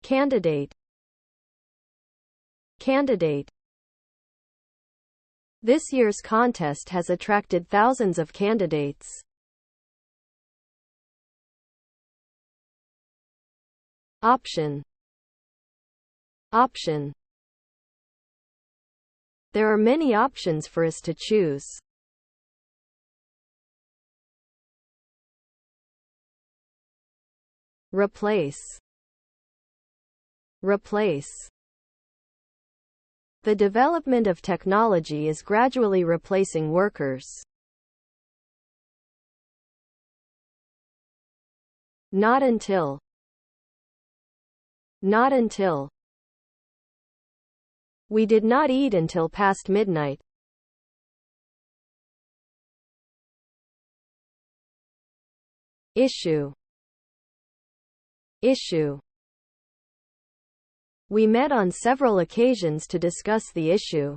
candidate, candidate. This year's contest has attracted thousands of candidates. Option, option. There are many options for us to choose. Replace, replace. The development of technology is gradually replacing workers. Not until, not until. We did not eat until past midnight. Issue, issue. We met on several occasions to discuss the issue.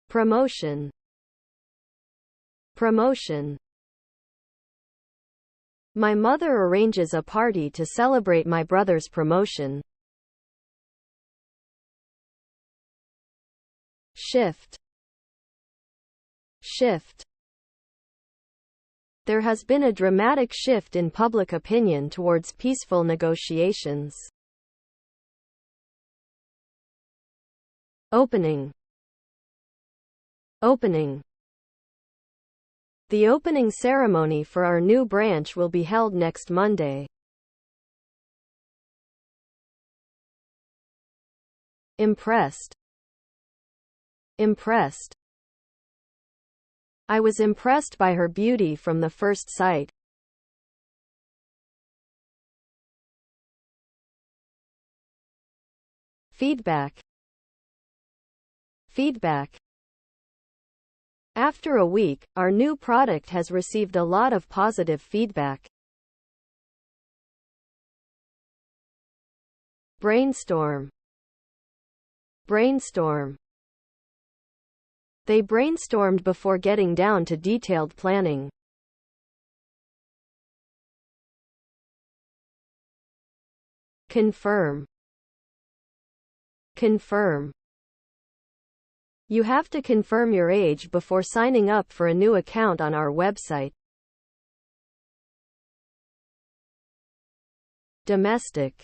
Promotion, promotion. My mother arranges a party to celebrate my brother's promotion. Shift, shift. There has been a dramatic shift in public opinion towards peaceful negotiations. Opening, opening. The opening ceremony for our new branch will be held next Monday. Impressed, impressed. I was impressed by her beauty from the first sight. Feedback, feedback. After a week, our new product has received a lot of positive feedback. Brainstorm, brainstorm. They brainstormed before getting down to detailed planning. Confirm, confirm. You have to confirm your age before signing up for a new account on our website. Domestic,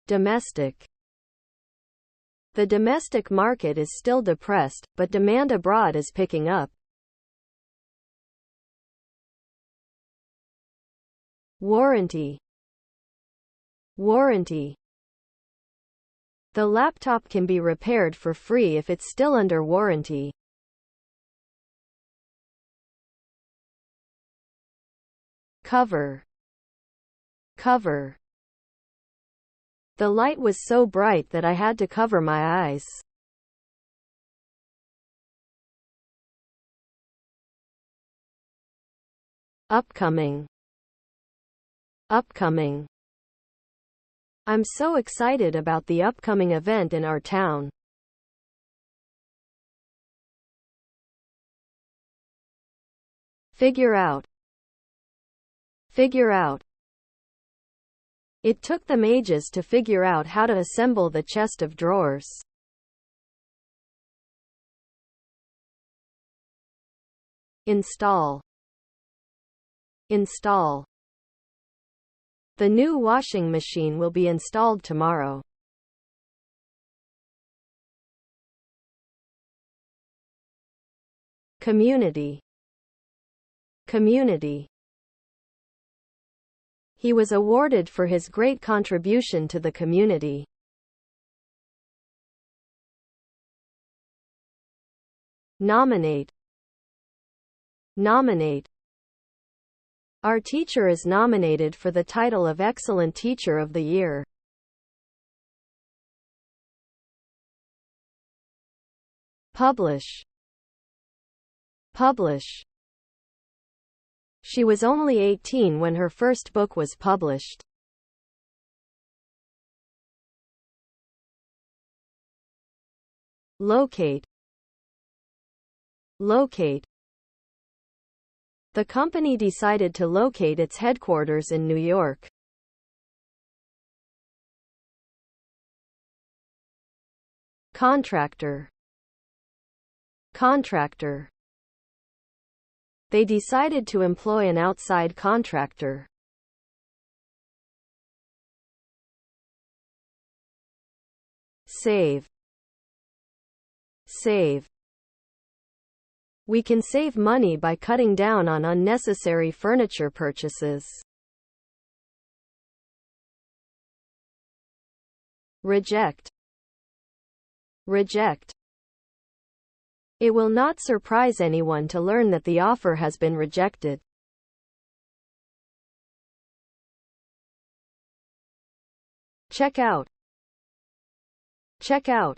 domestic. The domestic market is still depressed, but demand abroad is picking up. Warranty, warranty. The laptop can be repaired for free if it's still under warranty. Cover, cover. The light was so bright that I had to cover my eyes. Upcoming, upcoming. I'm so excited about the upcoming event in our town. Figure out, figure out. It took them ages to figure out how to assemble the chest of drawers. Install, install. The new washing machine will be installed tomorrow. Community, community. He was awarded for his great contribution to the community. Nominate, nominate. Our teacher is nominated for the title of Excellent Teacher of the Year. Publish, publish. She was only 18 when her first book was published. Locate, locate. The company decided to locate its headquarters in New York. Contractor. Contractor. They decided to employ an outside contractor. Save. Save. We can save money by cutting down on unnecessary furniture purchases. Reject. Reject. It will not surprise anyone to learn that the offer has been rejected. Check out. Check out.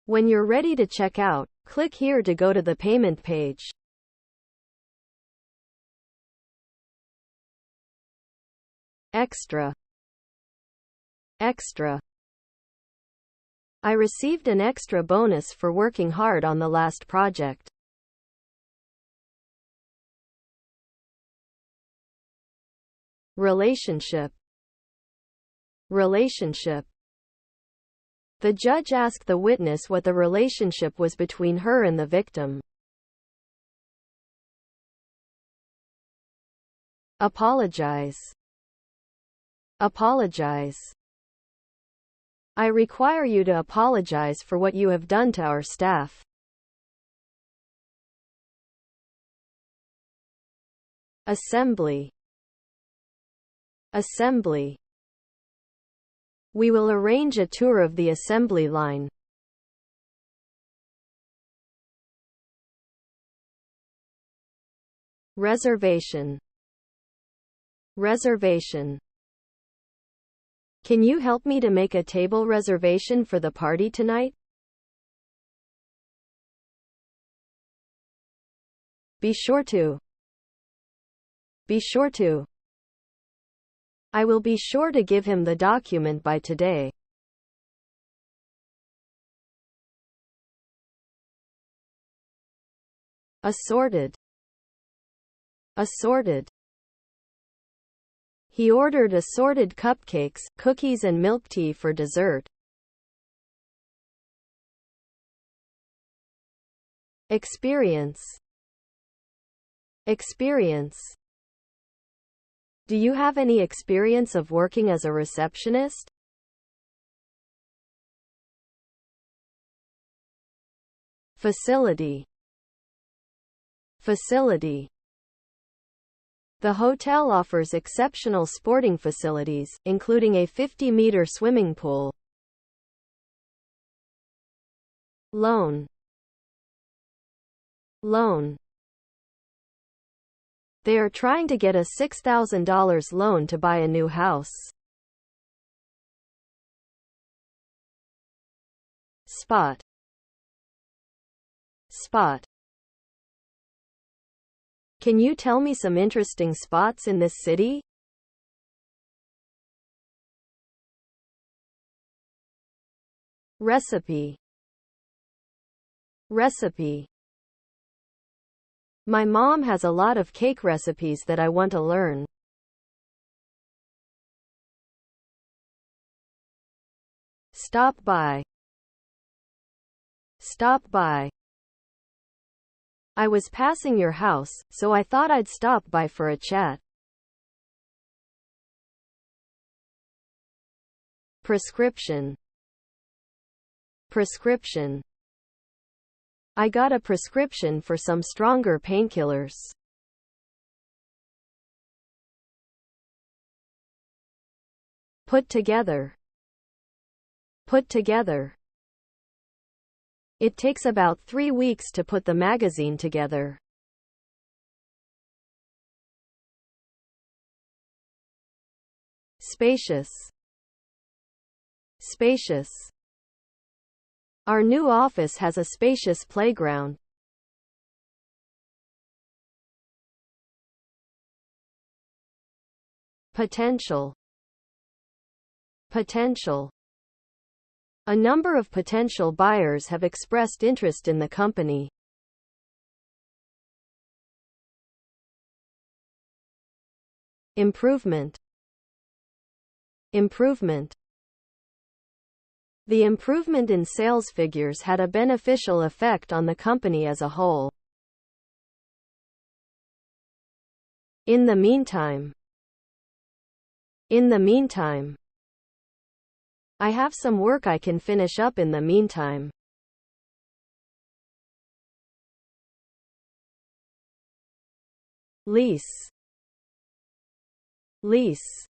When you're ready to check out, click here to go to the payment page. Extra. Extra. I received an extra bonus for working hard on the last project. Relationship. Relationship. The judge asked the witness what the relationship was between her and the victim. Apologize. Apologize. I require you to apologize for what you have done to our staff. Assembly. Assembly. We will arrange a tour of the assembly line. Reservation. Reservation. Can you help me to make a table reservation for the party tonight? Be sure to. Be sure to. I will be sure to give him the document by today. Assorted. Assorted. He ordered assorted cupcakes, cookies and milk tea for dessert. Experience. Experience. Do you have any experience of working as a receptionist? Facility. Facility. The hotel offers exceptional sporting facilities, including a 50-meter swimming pool. Loan. Loan. They are trying to get a $6,000 loan to buy a new house. Spot. Spot. Can you tell me some interesting spots in this city? Recipe. Recipe. My mom has a lot of cake recipes that I want to learn. Stop by. Stop by. I was passing your house, so I thought I'd stop by for a chat. Prescription. Prescription. I got a prescription for some stronger painkillers. Put together. Put together. It takes about 3 weeks to put the magazine together. Spacious. Spacious. Our new office has a spacious playground. Potential. Potential. A number of potential buyers have expressed interest in the company. Improvement. Improvement. The improvement in sales figures had a beneficial effect on the company as a whole. In the meantime. In the meantime. I have some work I can finish up in the meantime. Lease. Lease.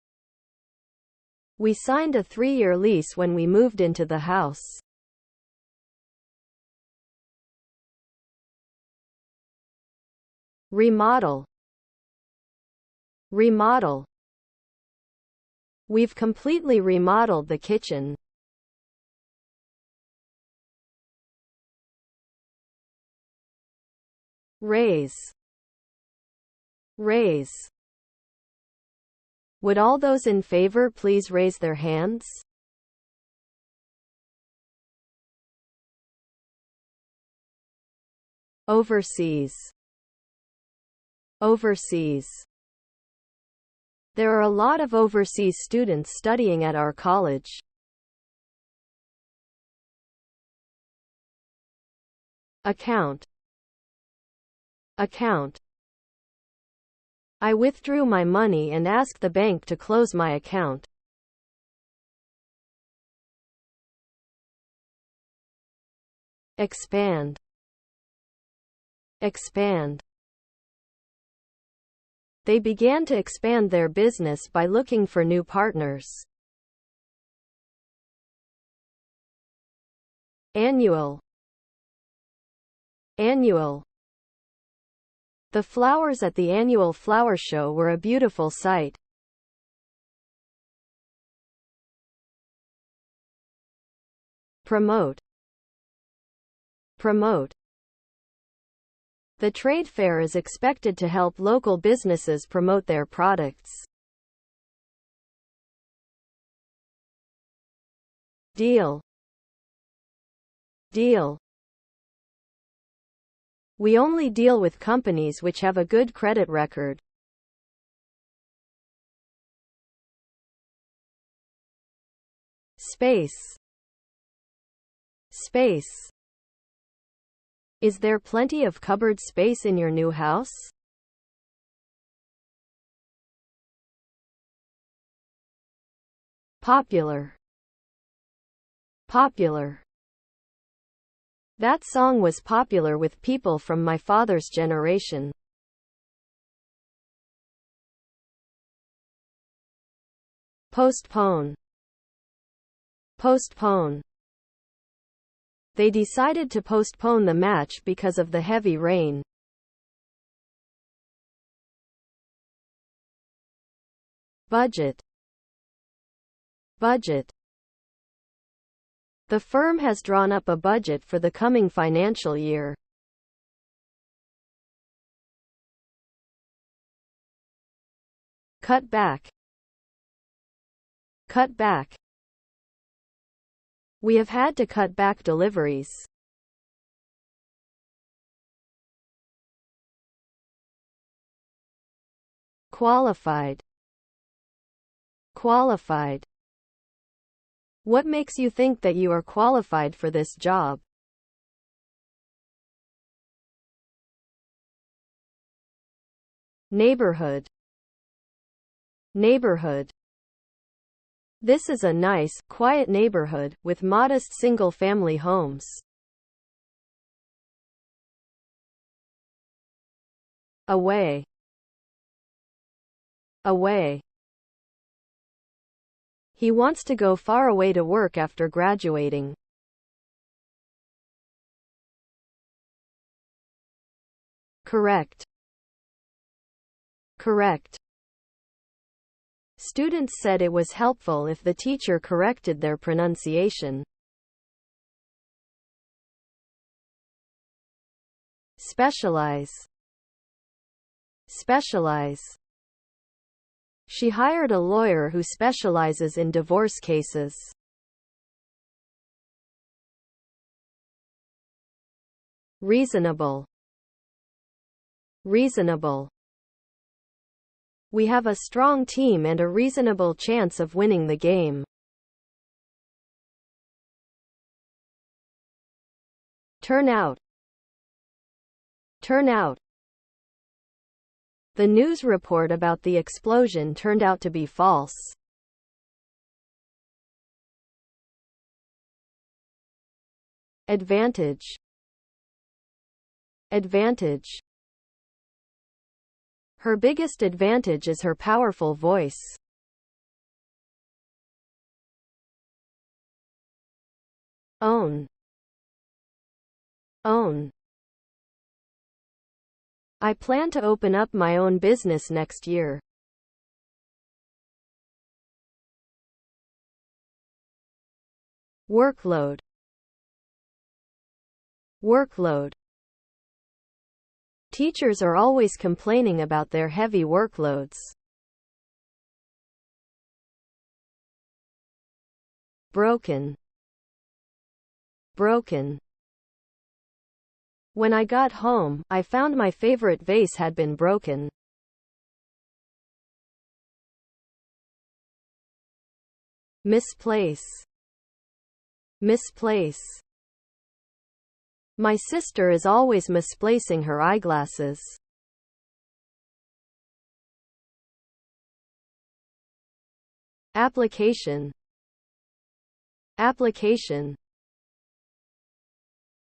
We signed a 3-year lease when we moved into the house. Remodel. Remodel. We've completely remodeled the kitchen. Raise. Raise. Would all those in favor please raise their hands? Overseas. Overseas. There are a lot of overseas students studying at our college. Account. Account. I withdrew my money and asked the bank to close my account. Expand. Expand. They began to expand their business by looking for new partners. Annual. Annual. The flowers at the annual flower show were a beautiful sight. Promote. Promote. The trade fair is expected to help local businesses promote their products. Deal. Deal. We only deal with companies which have a good credit record. Space. Space. Is there plenty of cupboard space in your new house? Popular. Popular. That song was popular with people from my father's generation. Postpone. Postpone. They decided to postpone the match because of the heavy rain. Budget. Budget. The firm has drawn up a budget for the coming financial year. Cut back. Cut back. We have had to cut back deliveries. Qualified. Qualified. What makes you think that you are qualified for this job? Neighborhood. Neighborhood. This is a nice, quiet neighborhood, with modest single-family homes. Away. Away. He wants to go far away to work after graduating. Correct. Correct. Students said it was helpful if the teacher corrected their pronunciation. Specialize. Specialize. She hired a lawyer who specializes in divorce cases. Reasonable. Reasonable. We have a strong team and a reasonable chance of winning the game. Turn out. Turn out. The news report about the explosion turned out to be false. Advantage. Advantage. Her biggest advantage is her powerful voice. Own. Own. I plan to open up my own business next year. Workload. Workload. Teachers are always complaining about their heavy workloads. Broken. Broken. When I got home, I found my favorite vase had been broken. Misplace. Misplace. My sister is always misplacing her eyeglasses. Application. Application.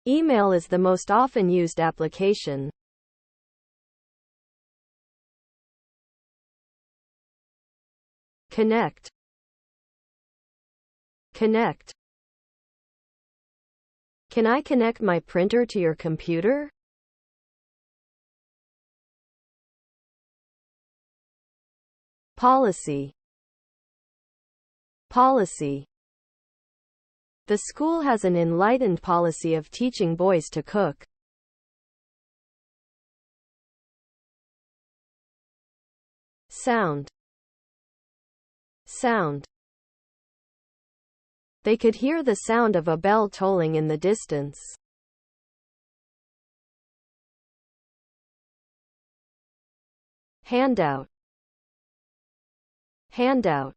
Email is the most often used application. Connect. Connect. Can I connect my printer to your computer? Policy. Policy. The school has an enlightened policy of teaching boys to cook. Sound. Sound. They could hear the sound of a bell tolling in the distance. Handout. Handout.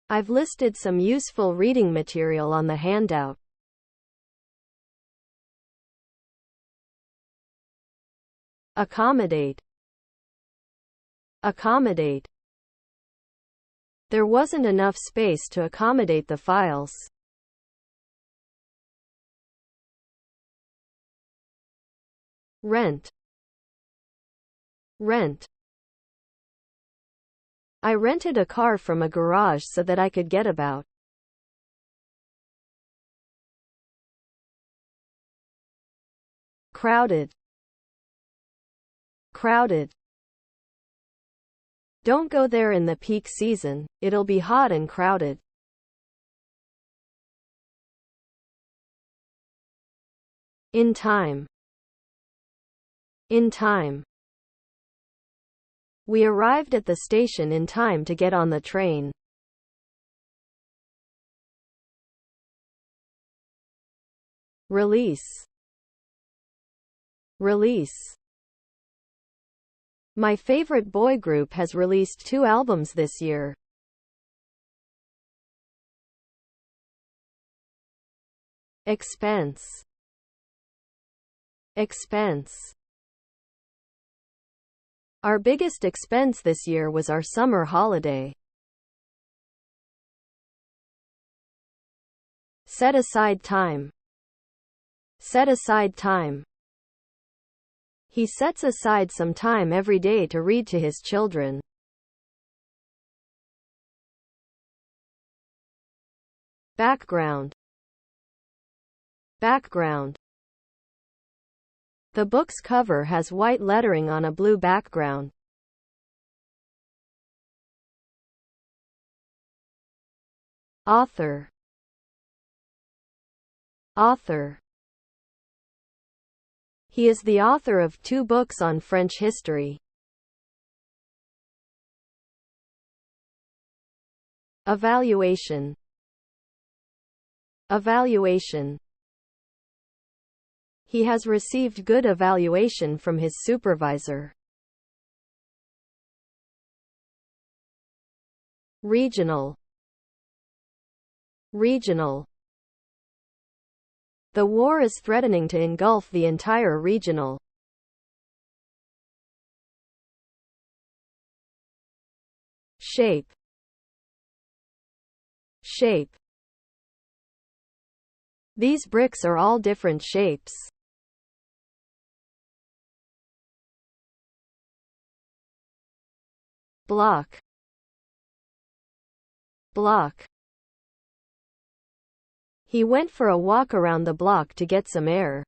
I've listed some useful reading material on the handout. Accommodate. Accommodate. There wasn't enough space to accommodate the files. Rent. Rent. I rented a car from a garage so that I could get about. Crowded. Crowded. Don't go there in the peak season, it'll be hot and crowded. In time. In time. We arrived at the station in time to get on the train. Release. Release. My favorite boy group has released 2 albums this year. Expense. Expense. Our biggest expense this year was our summer holiday. Set aside time. Set aside time. He sets aside some time every day to read to his children. Background. Background. The book's cover has white lettering on a blue background. Author. Author. He is the author of 2 books on French history. Evaluation. Evaluation. He has received good evaluation from his supervisor. regional, regional. The war is threatening to engulf the entire regional. Shape, shape. These bricks are all different shapes. Block, block. He went for a walk around the block to get some air.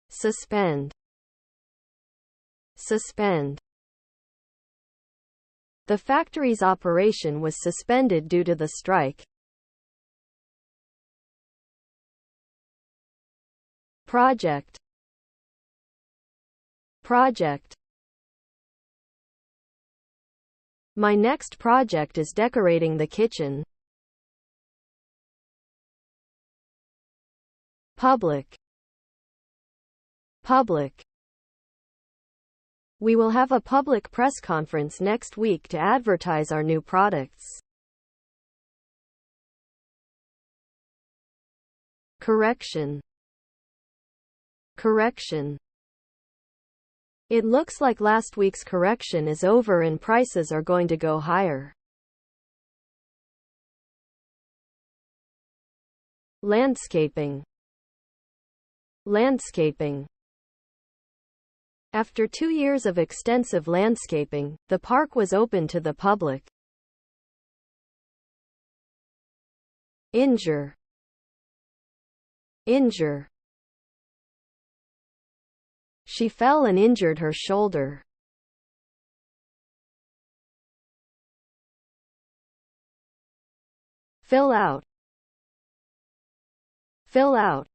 Suspend, suspend. The factory's operation was suspended due to the strike. Project, project. My next project is decorating the kitchen. Public, public. We will have a public press conference next week to advertise our new products. Correction, correction. It looks like last week's correction is over and prices are going to go higher. Landscaping, landscaping. After 2 years of extensive landscaping, the park was open to the public. Injure, injure. She fell and injured her shoulder. Fill out, fill out.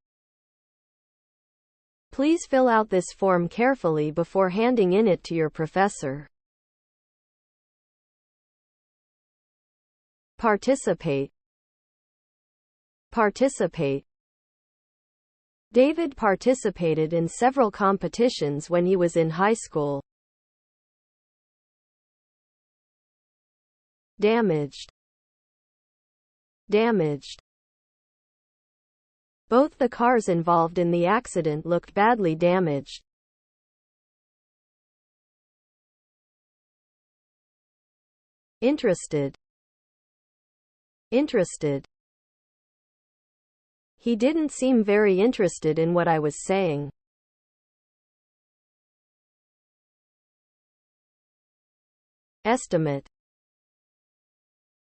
Please fill out this form carefully before handing in it to your professor. Participate, participate. David participated in several competitions when he was in high school. Damaged, damaged. Both the cars involved in the accident looked badly damaged. Interested, interested. He didn't seem very interested in what I was saying. Estimate,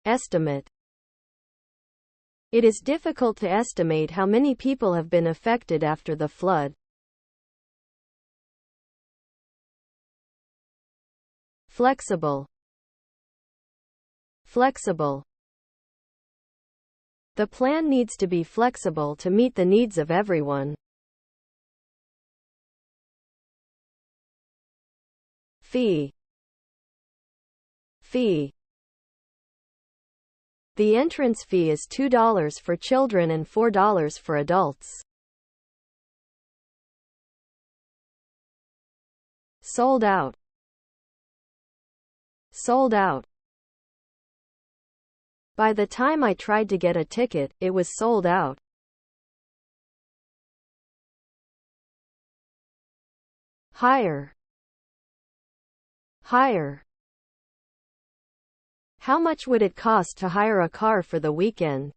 estimate. It is difficult to estimate how many people have been affected after the flood. Flexible, flexible. The plan needs to be flexible to meet the needs of everyone. Fee, fee. The entrance fee is $2 for children and $4 for adults. Sold out, sold out. By the time I tried to get a ticket, it was sold out. Hire, hire. How much would it cost to hire a car for the weekend?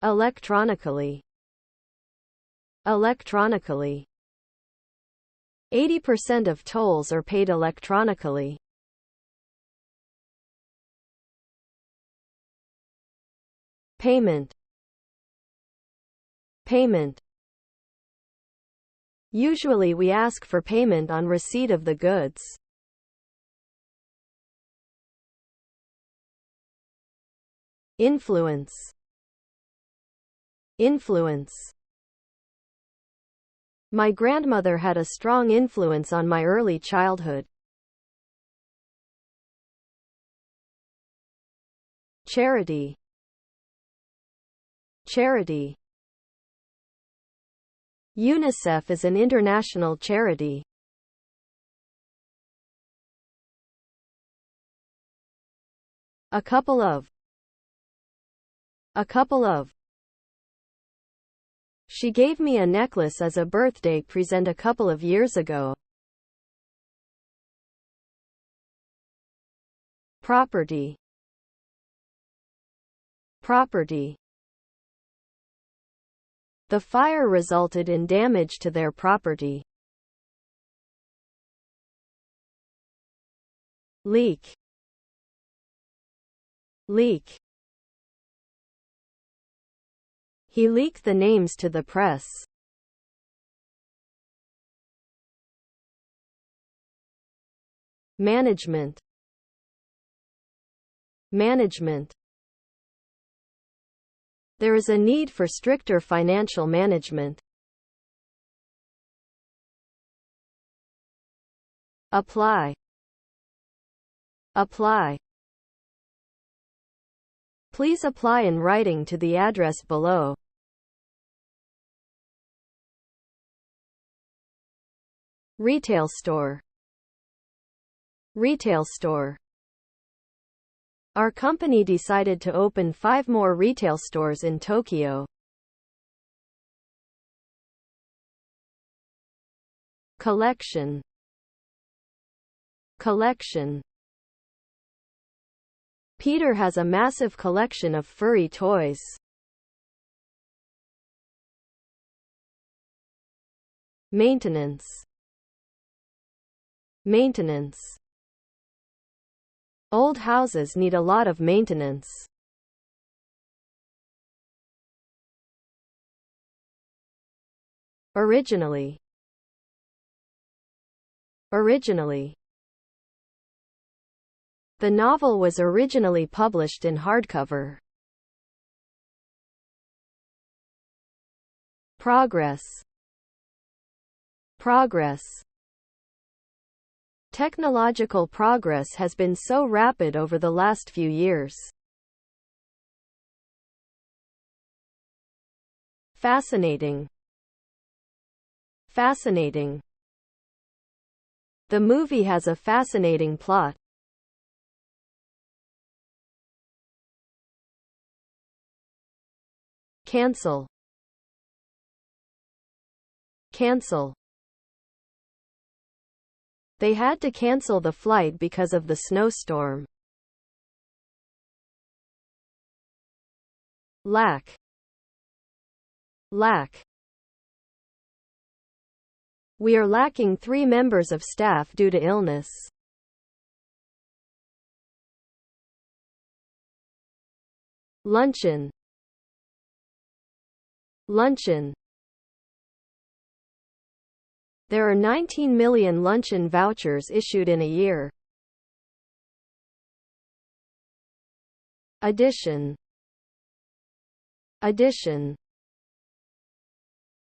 Electronically, electronically. 80% of tolls are paid electronically. Payment, payment. Usually we ask for payment on receipt of the goods. Influence, influence. My grandmother had a strong influence on my early childhood. Charity, charity. UNICEF is an international charity. A couple of. A couple of. She gave me a necklace as a birthday present a couple of years ago. Property. Property. The fire resulted in damage to their property. Leak. Leak. He leaked the names to the press. Management. Management. There is a need for stricter financial management. Apply. Apply. Please apply in writing to the address below. Retail store. Retail store. Our company decided to open 5 more retail stores in Tokyo. Collection. Collection. Peter has a massive collection of furry toys. Maintenance. Maintenance. Old houses need a lot of maintenance. Originally. Originally. The novel was originally published in hardcover. Progress. Progress. Technological progress has been so rapid over the last few years. Fascinating. Fascinating. The movie has a fascinating plot. Cancel. Cancel. They had to cancel the flight because of the snowstorm. Lack. Lack. We are lacking 3 members of staff due to illness. Luncheon. Luncheon. There are 19 million luncheon vouchers issued in a year. Addition. Addition.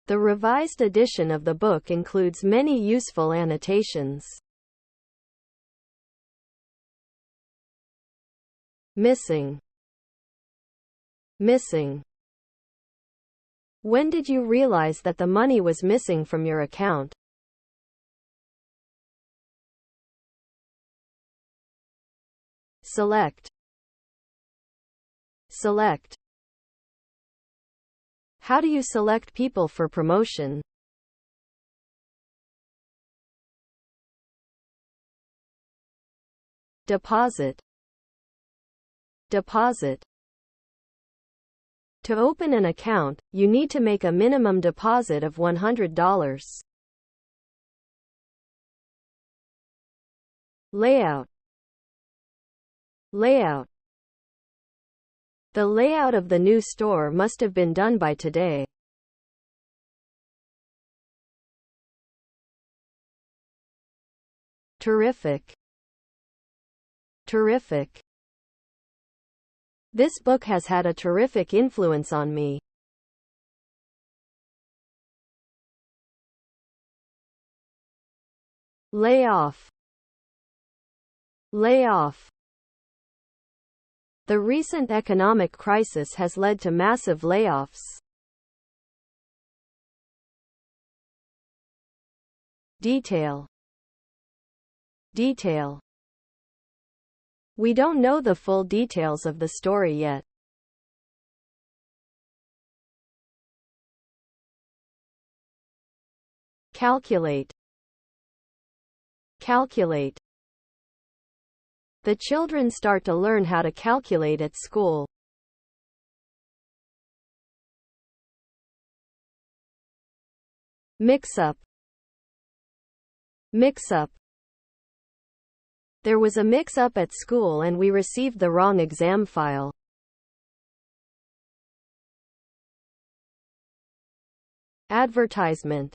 The revised edition of the book includes many useful annotations. Missing. Missing. When did you realize that the money was missing from your account? Select. Select. How do you select people for promotion? Deposit. Deposit. To open an account, you need to make a minimum deposit of $100. Layout. Layout. The layout of the new store must have been done by today. Terrific. Terrific. This book has had a terrific influence on me. Lay off. Lay off. The recent economic crisis has led to massive layoffs. detail, detail. We don't know the full details of the story yet. Calculate, calculate. The children start to learn how to calculate at school. Mix up, mix up. There was a mix-up at school and we received the wrong exam file. Advertisement,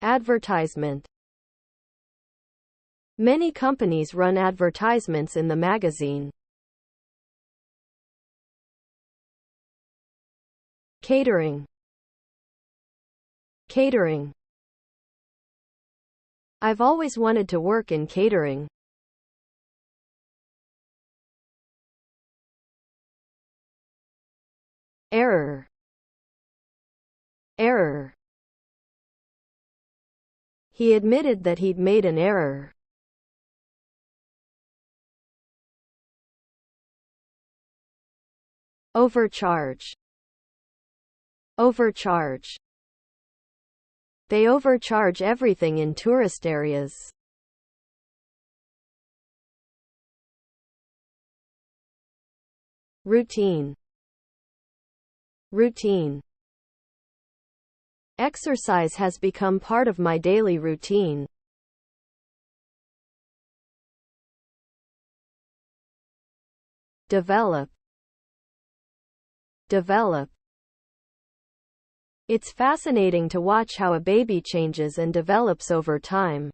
advertisement. Many companies run advertisements in the magazine. Catering, catering. I've always wanted to work in catering. Error, error. He admitted that he'd made an error. Overcharge, overcharge. They overcharge everything in tourist areas. Routine, routine. Exercise has become part of my daily routine. Develop, develop. It's fascinating to watch how a baby changes and develops over time.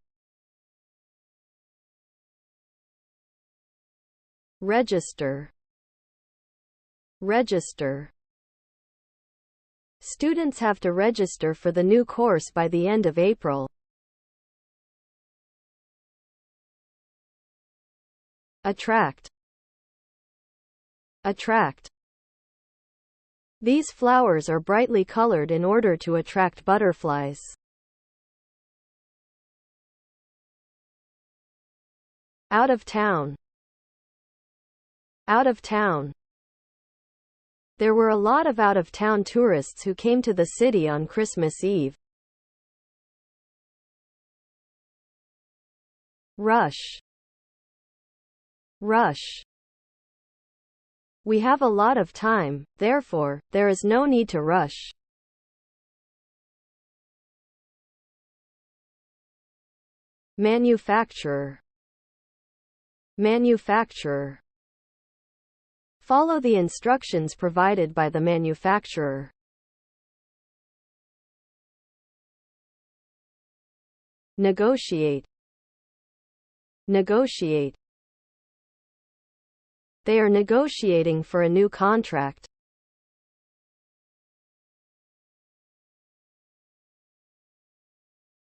Register, register. Students have to register for the new course by the end of April. Attract, attract. These flowers are brightly colored in order to attract butterflies. Out of town, out of town. There were a lot of out-of-town tourists who came to the city on Christmas Eve. Rush, rush. We have a lot of time, therefore, there is no need to rush. Manufacturer, manufacturer. Follow the instructions provided by the manufacturer. Negotiate, negotiate. They are negotiating for a new contract.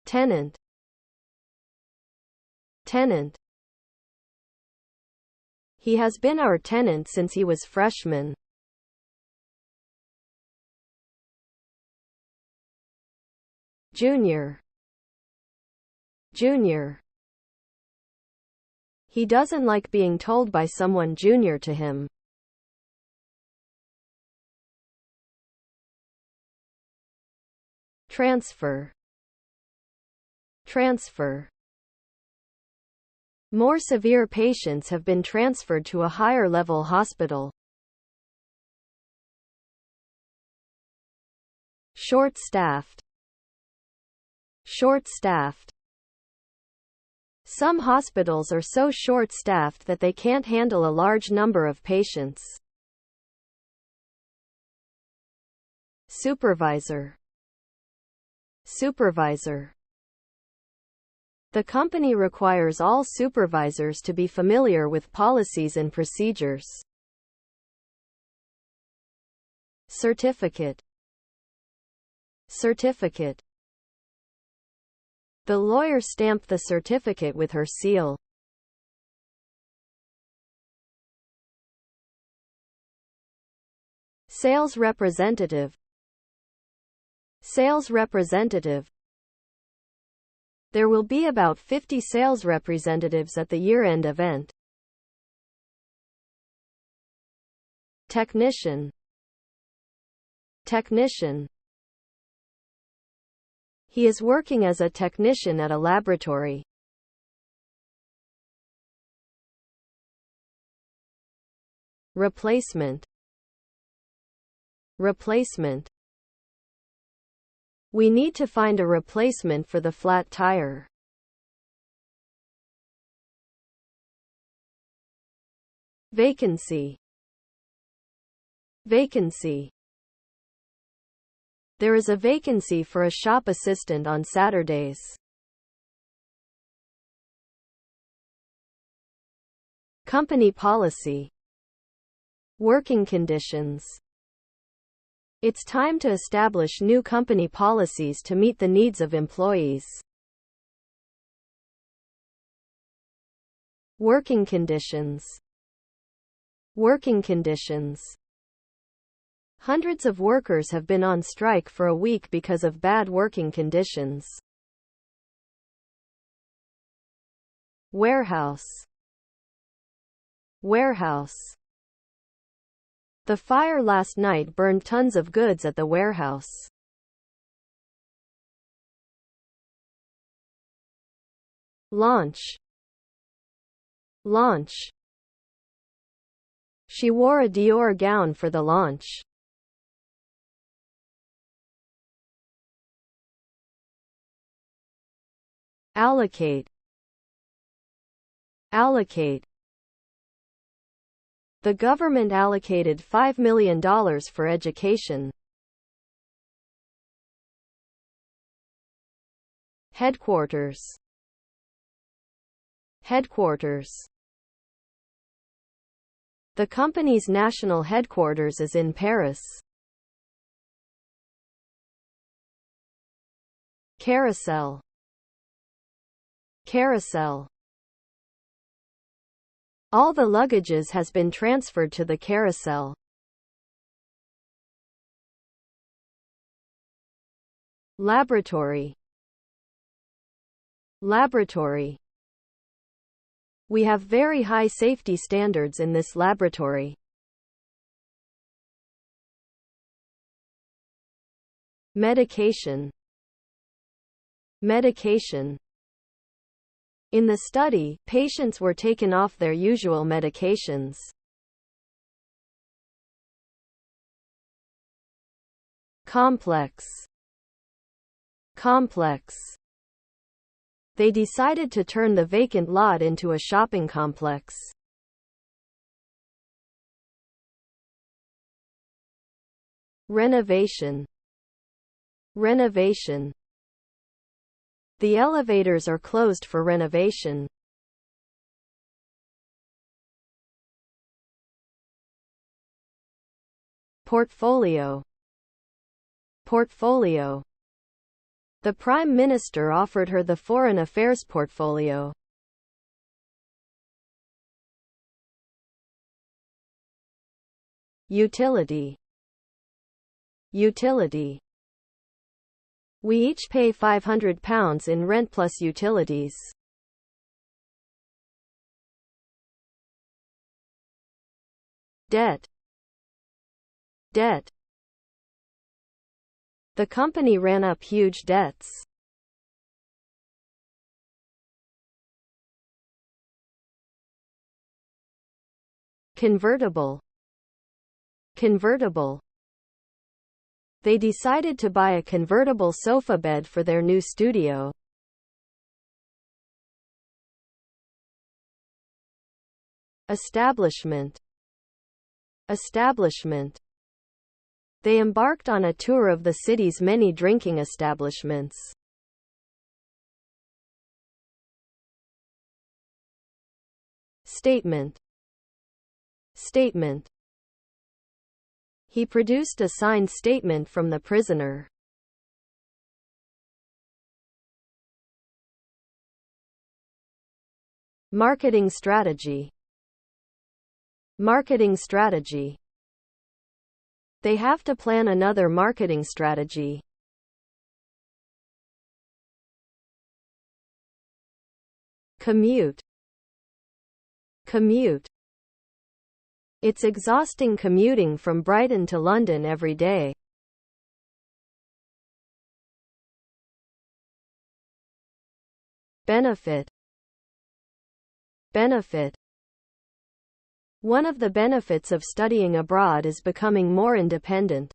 Tenant, tenant. He has been our tenant since he was freshman. Junior, junior. He doesn't like being told by someone junior to him. Transfer, transfer. More severe patients have been transferred to a higher-level hospital. Short-staffed, short-staffed. Some hospitals are so short-staffed that they can't handle a large number of patients. Supervisor, supervisor. The company requires all supervisors to be familiar with policies and procedures. Certificate, certificate. The lawyer stamped the certificate with her seal. Sales representative, sales representative. There will be about 50 sales representatives at the year-end event. Technician. Technician. He is working as a technician at a laboratory. Replacement. Replacement. We need to find a replacement for the flat tire. Vacancy. Vacancy. There is a vacancy for a shop assistant on Saturdays. Company policy. Working conditions. It's time to establish new company policies to meet the needs of employees. Working conditions. Working conditions. Hundreds of workers have been on strike for a week because of bad working conditions. Warehouse. Warehouse. The fire last night burned tons of goods at the warehouse. Launch. Launch. She wore a Dior gown for the launch. Allocate. Allocate. The government allocated $5 million for education. Headquarters. Headquarters. The company's national headquarters is in Paris. Carousel. Carousel. All the luggages has been transferred to the carousel. Laboratory. Laboratory. We have very high safety standards in this laboratory. Medication. Medication. In the study, patients were taken off their usual medications. Complex. Complex. They decided to turn the vacant lot into a shopping complex. Renovation. Renovation. The elevators are closed for renovation. Portfolio. Portfolio. The Prime Minister offered her the Foreign Affairs portfolio. Utility. Utility. We each pay £500 in rent plus utilities. Debt. Debt. The company ran up huge debts. Convertible. Convertible. They decided to buy a convertible sofa bed for their new studio. Establishment. Establishment. They embarked on a tour of the city's many drinking establishments. Statement. Statement. He produced a signed statement from the prisoner. Marketing strategy. Marketing strategy. They have to plan another marketing strategy. Commute. Commute. It's exhausting commuting from Brighton to London every day. Benefit. Benefit. One of the benefits of studying abroad is becoming more independent.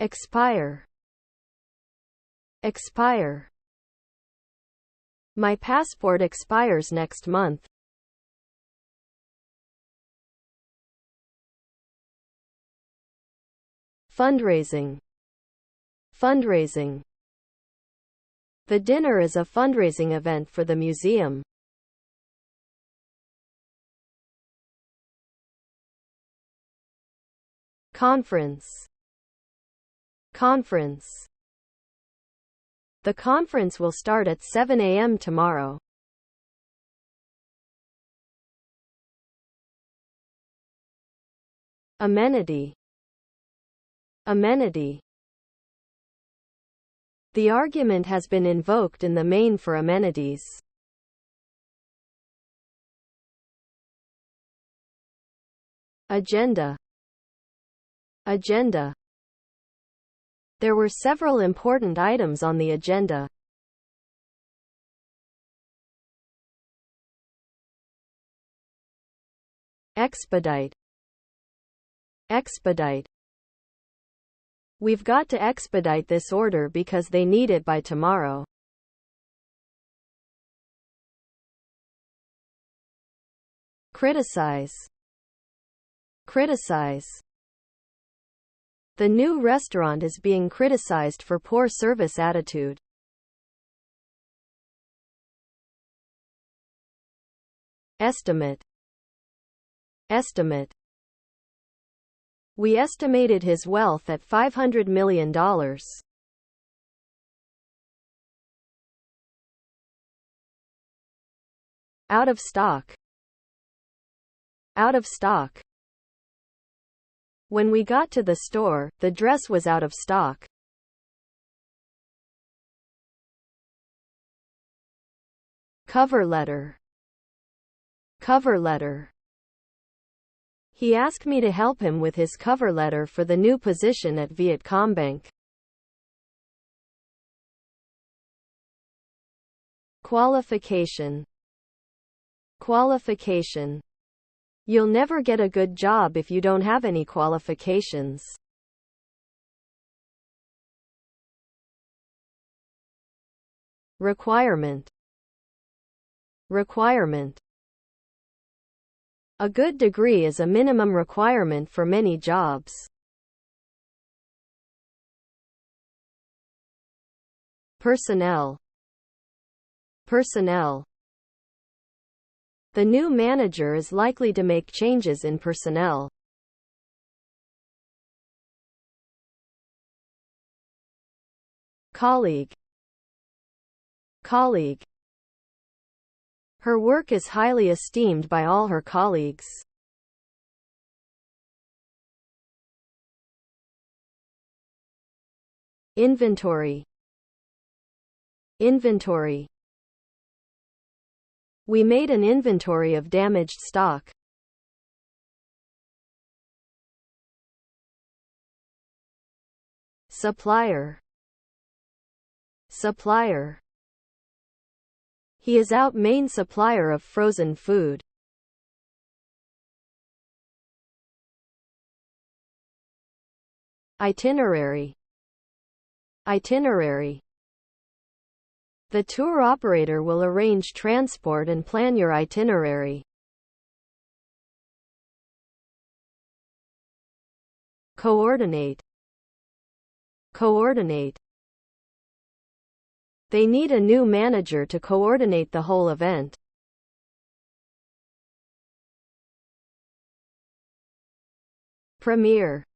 Expire. Expire. My passport expires next month. Fundraising. Fundraising. The dinner is a fundraising event for the museum. Conference. Conference. The conference will start at 7 a.m. tomorrow. Amenity. Amenity. The argument has been invoked in the main for amenities. Agenda. Agenda. There were several important items on the agenda. Expedite. Expedite. We've got to expedite this order because they need it by tomorrow. Criticize. Criticize. The new restaurant is being criticized for poor service attitude. Estimate. Estimate. We estimated his wealth at $500 million. Out of stock. Out of stock. When we got to the store, the dress was out of stock. Cover letter. Cover letter. He asked me to help him with his cover letter for the new position at Vietcombank. Qualification. Qualification. You'll never get a good job if you don't have any qualifications. Requirement. Requirement. A good degree is a minimum requirement for many jobs. Personnel. Personnel. The new manager is likely to make changes in personnel. Colleague. Colleague. Her work is highly esteemed by all her colleagues. Inventory. Inventory. We made an inventory of damaged stock. Supplier. Supplier. He is our main supplier of frozen food. Itinerary. Itinerary. The tour operator will arrange transport and plan your itinerary. Coordinate. Coordinate. They need a new manager to coordinate the whole event. Premiere.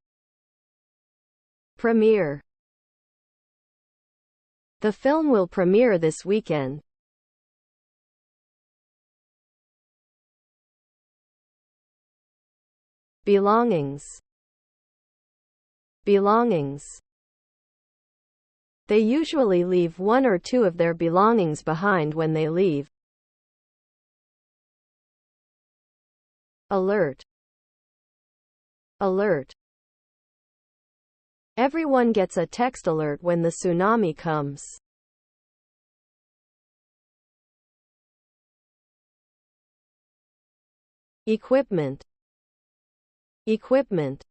Premiere. The film will premiere this weekend. Belongings. Belongings. They usually leave one or two of their belongings behind when they leave. Alert. Alert. Everyone gets a text alert when the tsunami comes. Equipment. Equipment.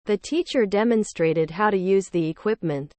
The teacher demonstrated how to use the equipment.